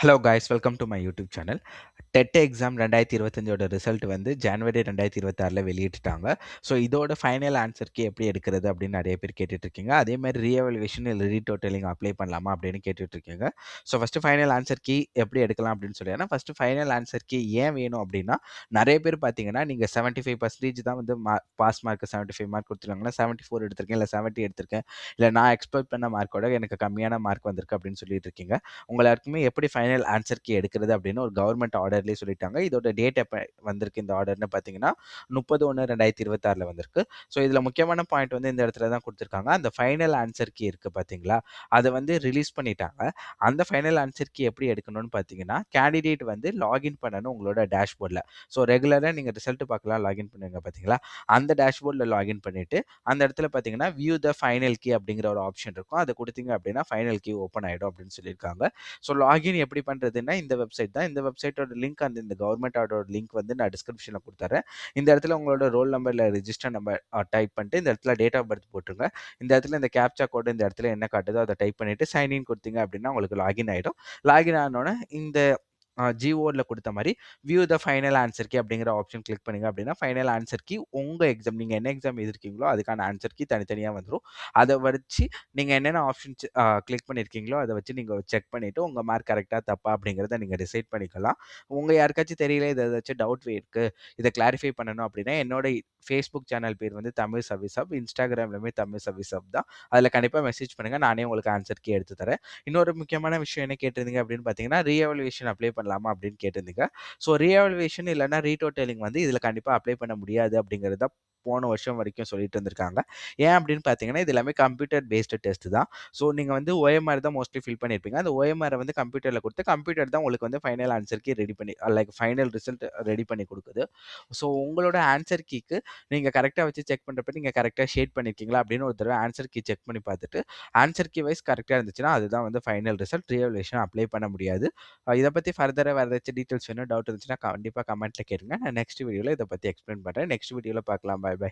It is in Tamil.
Hello guys, welcome to my YouTube channel. TET exam 2025ஓட ரிசல்ட் வந்து ஜனவரி 2026ல வெளியிட்டுட்டாங்க. ஸோ இதோட ஃபைனல் ஆன்சர் கீ எப்படி எடுக்கிறது அப்படின்னு நிறைய பேர் கேட்டுட்ருக்கீங்க. அதேமாதிரி ரீஎவலுவேஷன் இல்லை ரீடோட்டலிங் அப்ளை பண்ணலாமா அப்படின்னு கேட்டுட்ருக்கீங்க. So first final answer key எப்படி எடுக்கலாம் அப்படின்னு சொல்லி, ஏன்னா ஃபஸ்ட்டு ஃபைனல் ஆன்சர் கீ ஏன் வேணும் அப்படின்னா, நிறைய பேர் பார்த்தீங்கன்னா நீங்கள் 75% தான் வந்து பாஸ் மார்க் 75 மார்க் கொடுத்துருக்காங்கன்னா 74 எடுத்திருக்கேன், இல்லை 70 எடுத்திருக்கேன், இல்லை நான் எக்ஸ்பெக்ட் பண்ண மார்க்கோட எனக்கு கம்மியான மார்க் வந்திருக்கு அப்படின்னு சொல்லிட்டு இருக்கீங்க. உங்க எல்லாருக்குமே எப்படி ஃபைனல் ஆன்சர் கீ எடுக்கிறது அப்படின்னு ஒரு கவர்மெண்ட் ஆர்டர்லேயே சொல்லிட்டாங்க. இதோட டேட் எப்போ வந்திருக்கு இந்த ஆர்டர்னு பார்த்தீங்கன்னா 30/1/2026 வந்திருக்கு. ஸோ இதில் முக்கியமான பாயிண்ட் வந்து இந்த இடத்துல தான் கொடுத்துருக்காங்க. அந்த ஃபைனல் ஆன்சர் கீ இருக்குது பார்த்தீங்களா, அதை வந்து ரிலீஸ் பண்ணிட்டாங்க. அந்த ஃபைனல் ஆன்சர் கீ எப்படி எடுக்கணும்னு பார்த்தீங்கன்னா, கேண்டிடேட் வந்து லாகின் பண்ணணும் உங்களோட டேஷ்போர்டில். ஸோ ரெகுலராக நீங்கள் ரிசல்ட் பார்க்கலாம், லாகின் பண்ணுங்க பார்த்தீங்களா, அந்த டேஷ்போர்டில் லாகின் பண்ணிவிட்டு அந்த இடத்துல பார்த்தீங்கன்னா வியூ த ஃபைனல் கீ அப்படிங்கிற ஒரு ஆப்ஷன் இருக்கும். அதை கொடுத்தீங்க அப்படின்னா ஃபைனல் கீ ஓப்பன் ஆகிடும் அப்படின்னு சொல்லியிருக்காங்க. ஸோ லாகின் எப்படி பண்ணுறதுன்னா இந்த வெப்சைட் தான். இந்த வெப்சைட்டோட லிங்க் அந்த இந்த கவர்மெண்ட் ஆர்டரோட லிங்க் வந்து நான் டிஸ்கிரிப்ஷனில் கொடுத்துறேன். இந்த இடத்துல உங்களோட ரோல் நம்பரில் ரிஜிஸ்டர் நம்பர் டைப் பண்ணிட்டு இந்த இடத்துல டேட் ஆஃப் பர்த் போட்டுருங்க. இந்த இடத்துல இந்த கேப்சா கோடு இந்த இடத்துல என்ன காட்டுதோ அதை டைப் பண்ணிவிட்டு சைன்இன் கொடுத்தீங்க அப்படின்னா உங்களுக்கு லாகின் ஆகிடும். லாகின் ஆனோடனே இந்த ஜிஓவில் கொடுத்த மாதிரி view the final answer key அப்படிங்கிற ஆப்ஷன் கிளிக் பண்ணிங்க அப்படின்னா ஃபைனல் ஆன்சர் கீ உங்கள் எக்ஸாம் நீங்கள் என்ன எக்ஸாம் எழுதிருக்கீங்களோ அதுக்கான ஆன்சர் கீ தனித்தனியாக வந்துடும். அதை வச்சு நீங்கள் என்னென்ன ஆப்ஷன்ஸ் கிளிக் பண்ணியிருக்கீங்களோ அதை வச்சு நீங்கள் செக் பண்ணிவிட்டு உங்கள் மார்க் கரெக்டாக தப்பா அப்படிங்கிறத நீங்கள் டிசைட் பண்ணிக்கலாம். உங்கள் யாருக்காச்சும் தெரியல, இதை ஏதாச்சும் டவுட் இருக்குது, இதை கிளாரிஃபை பண்ணணும் அப்படின்னா என்னோட ஃபேஸ்புக் சேனல் பேர் வந்து தமிழ் சர்வீஸ் ஹப், இன்ஸ்டாகிராம்லையுமே தமிழ் சர்வீஸ் ஹப் தான். அதில் கண்டிப்பாக மெசேஜ் பண்ணுங்கள், நானே உங்களுக்கு ஆன்சர் கீ எடுத்து தரேன். இன்னொரு முக்கியமான விஷயம் என்ன கேட்டிருந்தீங்க அப்படின்னு பார்த்தீங்கன்னா, ரீஎவலுவேஷன் அப்ளை பண்ணலாமா அப்படின்னு கேட்டிருந்தீங்க. ஸோ ரீஎவலுவேஷன் இல்லைனா ரீடோட்டலிங் வந்து இதில் கண்டிப்பாக அப்ளை பண்ண முடியாது அப்படிங்கிறது தான் போன வருஷம் வரைக்கும் சொல்லிட்டு இருந்திருக்காங்க. ஏன் அப்படின்னு பார்த்தீங்கன்னா, இது எல்லாமே கம்ப்யூட்டர் பேஸ்டு டெஸ்ட் தான். ஸோ நீங்கள் வந்து ஓஎம்ஆர் தான் மோஸ்ட்லி ஃபில் பண்ணியிருப்பீங்க. அந்த ஓஎம்ஆரை வந்து கம்ப்யூட்டரில் கொடுத்து கம்ப்யூட்டர் தான் உங்களுக்கு வந்து ஃபைனல் ஆன்சர் கீ ரெடி பண்ணி லைக் ஃபைனல் ரிசல்ட் ரெடி பண்ணி கொடுக்குது. ஸோ உங்களோட ஆன்சர் கீக்கு நீங்கள் கரெக்டாக வச்சு செக் பண்ணுறப்ப நீங்கள் கரெக்டாக ஷேட் பண்ணியிருக்கீங்களா அப்படின்னு ஒரு தடவை ஆன்சர் கீ செக் பண்ணி பார்த்துட்டு ஆன்சர் கீ வைஸ் கரெக்டாக இருந்துச்சுன்னா அதுதான் வந்து ஃபைனல் ரிசல்ட். ரீஎவலுவேஷன் அப்ளை பண்ண முடியாது. இதை பற்றி ஃபர்தராக வேறு ஏதாச்சும் டீட்டெயில்ஸ் வேணும், டவுட் இருந்துச்சுன்னா கண்டிப்பாக கமெண்ட்டில் கேளுங்க. நான் நெக்ஸ்ட் வீடியோவில் இதை பற்றி எக்ஸ்பிளைன் பண்ணுறேன். நெக்ஸ்ட் வீடியோவில் பார்க்கலாம். Bye by.